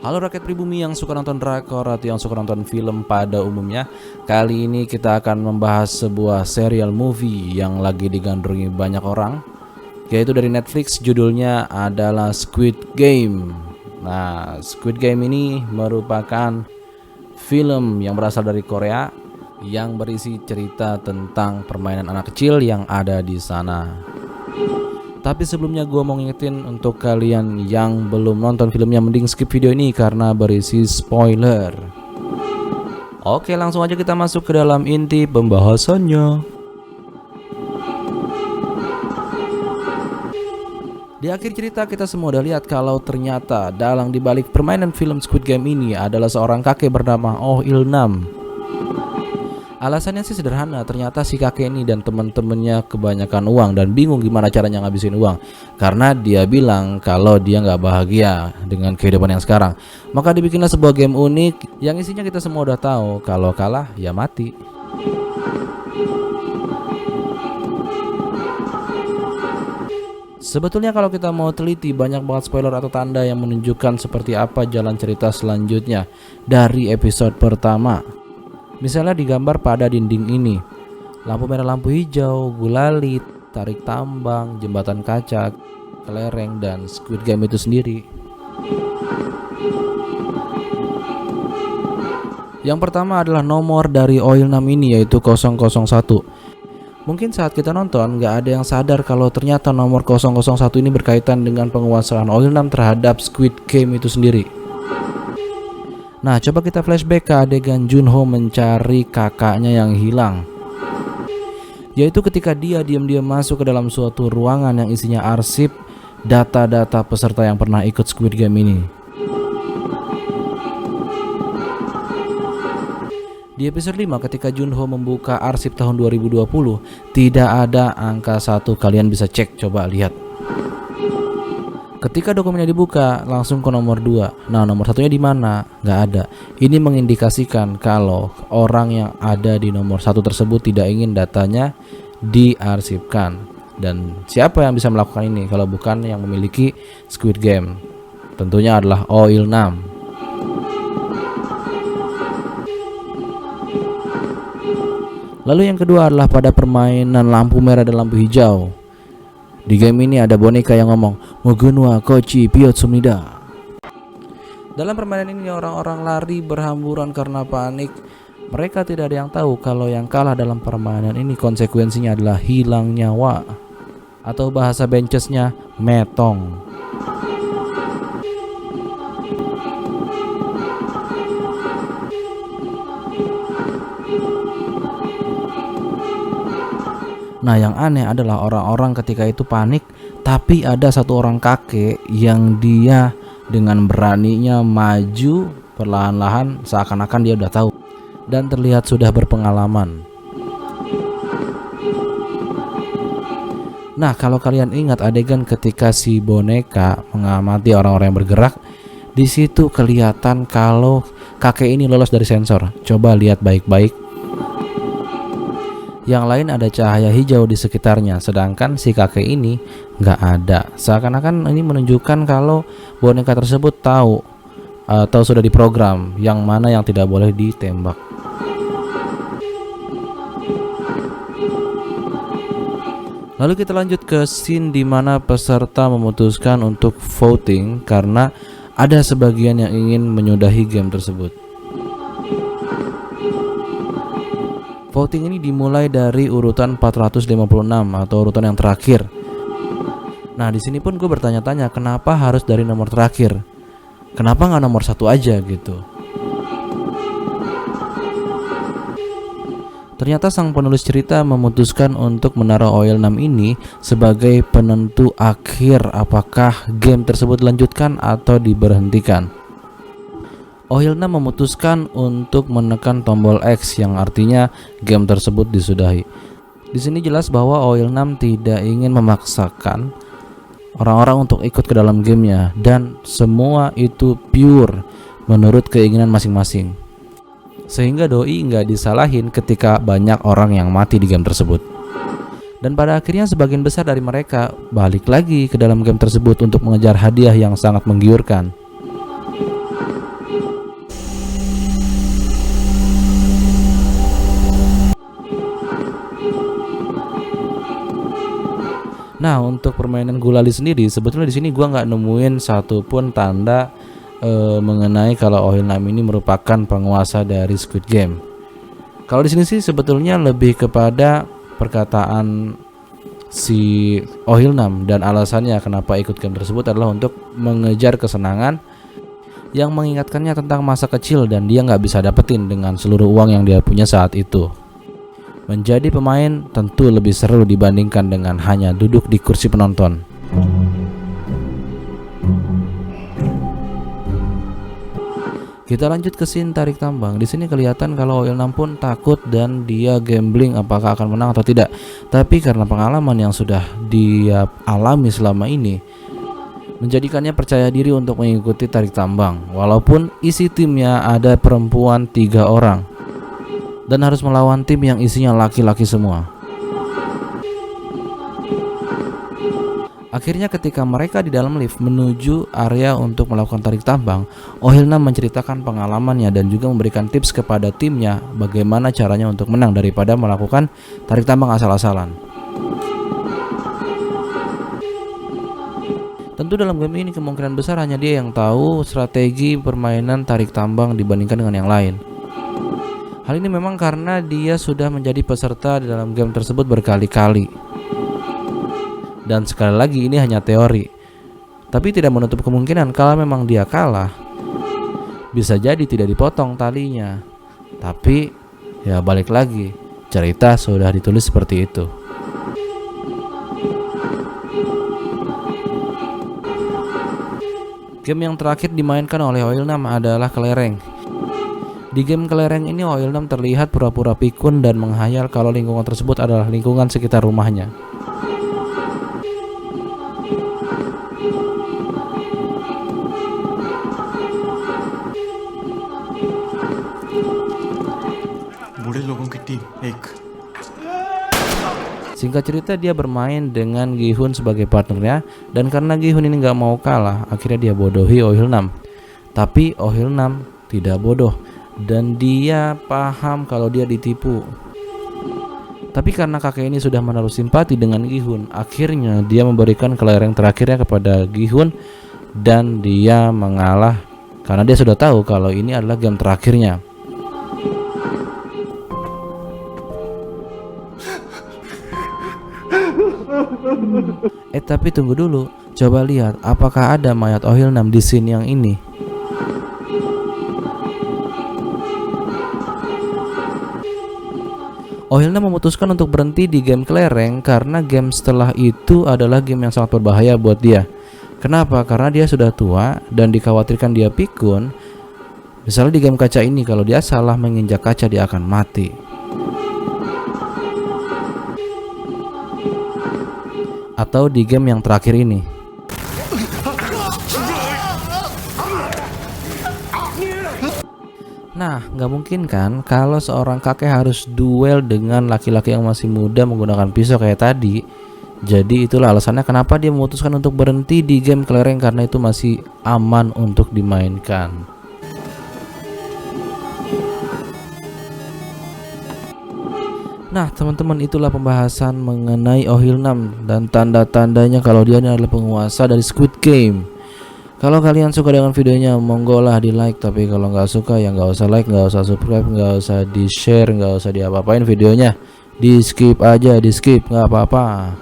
Halo rakyat pribumi yang suka nonton drakor atau yang suka nonton film pada umumnya. Kali ini kita akan membahas sebuah serial movie yang lagi digandrungi banyak orang, yaitu dari Netflix. Judulnya adalah Squid Game. Nah, Squid Game ini merupakan film yang berasal dari Korea yang berisi cerita tentang permainan anak kecil yang ada di sana. Tapi sebelumnya gue mau ngingetin untuk kalian yang belum nonton filmnya, mending skip video ini karena berisi spoiler. Oke, langsung aja kita masuk ke dalam inti pembahasannya. Di akhir cerita kita semua udah lihat kalau ternyata dalang dibalik permainan film Squid Game ini adalah seorang kakek bernama Oh Il-nam. Alasannya sih sederhana, ternyata si kakek ini dan temen-temennya kebanyakan uang dan bingung gimana caranya ngabisin uang. Karena dia bilang kalau dia nggak bahagia dengan kehidupan yang sekarang. Maka dibikinlah sebuah game unik yang isinya kita semua udah tahu, kalau kalah ya mati. Sebetulnya kalau kita mau teliti, banyak banget spoiler atau tanda yang menunjukkan seperti apa jalan cerita selanjutnya dari episode pertama. Misalnya digambar pada dinding ini, lampu merah, lampu hijau, gulali, tarik tambang, jembatan kaca, kelereng, dan Squid Game itu sendiri. Yang pertama adalah nomor dari Oh Il-nam ini, yaitu 001. Mungkin saat kita nonton gak ada yang sadar kalau ternyata nomor 001 ini berkaitan dengan penguasaan Oh Il-nam terhadap Squid Game itu sendiri. Nah, coba kita flashback ke adegan Junho mencari kakaknya yang hilang. Yaitu ketika dia diam-diam masuk ke dalam suatu ruangan yang isinya arsip data-data peserta yang pernah ikut Squid Game ini. Di episode 5 ketika Junho membuka arsip tahun 2020, tidak ada angka 1, kalian bisa cek, coba lihat. Ketika dokumennya dibuka, langsung ke nomor 2. Nah, nomor satunya di mana? Nggak ada. Ini mengindikasikan kalau orang yang ada di nomor 1 tersebut tidak ingin datanya diarsipkan. Dan siapa yang bisa melakukan ini kalau bukan yang memiliki Squid Game? Tentunya adalah Oh Il-nam. Lalu yang kedua adalah pada permainan lampu merah dan lampu hijau. Di game ini ada boneka yang ngomong Mugunwa Kochi Piotsumnida. Dalam permainan ini orang-orang lari berhamburan karena panik. Mereka tidak ada yang tahu kalau yang kalah dalam permainan ini konsekuensinya adalah hilang nyawa, atau bahasa bencesnya metong. Nah, yang aneh adalah orang-orang ketika itu panik, tapi ada satu orang kakek yang dia dengan beraninya maju perlahan-lahan seakan-akan dia udah tahu dan terlihat sudah berpengalaman. Nah, kalau kalian ingat adegan ketika si boneka mengamati orang-orang yang bergerak, di situ kelihatan kalau kakek ini lolos dari sensor. Coba lihat baik-baik. Yang lain ada cahaya hijau di sekitarnya, sedangkan si kakek ini nggak ada. Seakan-akan ini menunjukkan kalau boneka tersebut tahu atau sudah diprogram yang mana yang tidak boleh ditembak. Lalu kita lanjut ke scene di mana peserta memutuskan untuk voting karena ada sebagian yang ingin menyudahi game tersebut. Voting ini dimulai dari urutan 456 atau urutan yang terakhir. Nah, di sini pun gue bertanya-tanya kenapa harus dari nomor terakhir? Kenapa nggak nomor 1 aja gitu? Ternyata sang penulis cerita memutuskan untuk menaruh Oh Il-nam ini sebagai penentu akhir apakah game tersebut dilanjutkan atau diberhentikan. Oh Il-nam memutuskan untuk menekan tombol X yang artinya game tersebut disudahi. Di sini jelas bahwa Oh Il-nam tidak ingin memaksakan orang-orang untuk ikut ke dalam gamenya dan semua itu pure menurut keinginan masing-masing. Sehingga doi nggak disalahin ketika banyak orang yang mati di game tersebut. Dan pada akhirnya sebagian besar dari mereka balik lagi ke dalam game tersebut untuk mengejar hadiah yang sangat menggiurkan. Nah, untuk permainan gulali sendiri sebetulnya di sini gua nggak nemuin satupun tanda mengenai kalau Oh Il-nam ini merupakan penguasa dari Squid Game. Kalau di sini sih sebetulnya lebih kepada perkataan si Oh Il-nam, dan alasannya kenapa ikut game tersebut adalah untuk mengejar kesenangan yang mengingatkannya tentang masa kecil dan dia nggak bisa dapetin dengan seluruh uang yang dia punya saat itu. Menjadi pemain tentu lebih seru dibandingkan dengan hanya duduk di kursi penonton. Kita lanjut ke scene tarik tambang. Di sini kelihatan kalau Oh Il-nam pun takut dan dia gambling apakah akan menang atau tidak. Tapi karena pengalaman yang sudah dia alami selama ini menjadikannya percaya diri untuk mengikuti tarik tambang. Walaupun isi timnya ada perempuan 3 orang dan harus melawan tim yang isinya laki-laki semua. Akhirnya ketika mereka di dalam lift menuju area untuk melakukan tarik tambang, Oh Il-nam menceritakan pengalamannya dan juga memberikan tips kepada timnya bagaimana caranya untuk menang daripada melakukan tarik tambang asal-asalan. Tentu dalam game ini kemungkinan besar hanya dia yang tahu strategi permainan tarik tambang dibandingkan dengan yang lain. Hal ini memang karena dia sudah menjadi peserta di dalam game tersebut berkali-kali. Dan sekali lagi ini hanya teori, tapi tidak menutup kemungkinan kalau memang dia kalah, bisa jadi tidak dipotong talinya. Tapi ya balik lagi, cerita sudah ditulis seperti itu. Game yang terakhir dimainkan oleh Oh Il-nam adalah kelereng. Di game kelereng ini Oh Il-nam terlihat pura-pura pikun dan menghayal kalau lingkungan tersebut adalah lingkungan sekitar rumahnya. Singkat cerita dia bermain dengan Gi-hun sebagai partnernya, dan karena Gi-hun ini nggak mau kalah, akhirnya dia bodohi Oh Il-nam. Tapi Oh Il-nam tidak bodoh dan dia paham kalau dia ditipu. Tapi karena kakek ini sudah menaruh simpati dengan Gi-hun, akhirnya dia memberikan kelereng terakhirnya kepada Gi-hun dan dia mengalah karena dia sudah tahu kalau ini adalah game terakhirnya. Tapi tunggu dulu, coba lihat apakah ada mayat Oh Il-nam di scene yang ini. Oh Il-nam memutuskan untuk berhenti di game kelereng karena game setelah itu adalah game yang sangat berbahaya buat dia. Kenapa? Karena dia sudah tua dan dikhawatirkan dia pikun. Misalnya di game kaca ini, kalau dia salah menginjak kaca dia akan mati. Atau di game yang terakhir ini. Nah, nggak mungkin kan kalau seorang kakek harus duel dengan laki-laki yang masih muda menggunakan pisau kayak tadi. Jadi itulah alasannya kenapa dia memutuskan untuk berhenti di game kelereng, karena itu masih aman untuk dimainkan. Nah teman-teman, itulah pembahasan mengenai Oh Il-nam dan tanda-tandanya kalau dia adalah penguasa dari Squid Game. Kalau kalian suka dengan videonya, monggo lah di like. Tapi kalau nggak suka ya nggak usah like, nggak usah subscribe, nggak usah di share, nggak usah diapa-apain videonya. Di skip aja, di skip nggak apa-apa.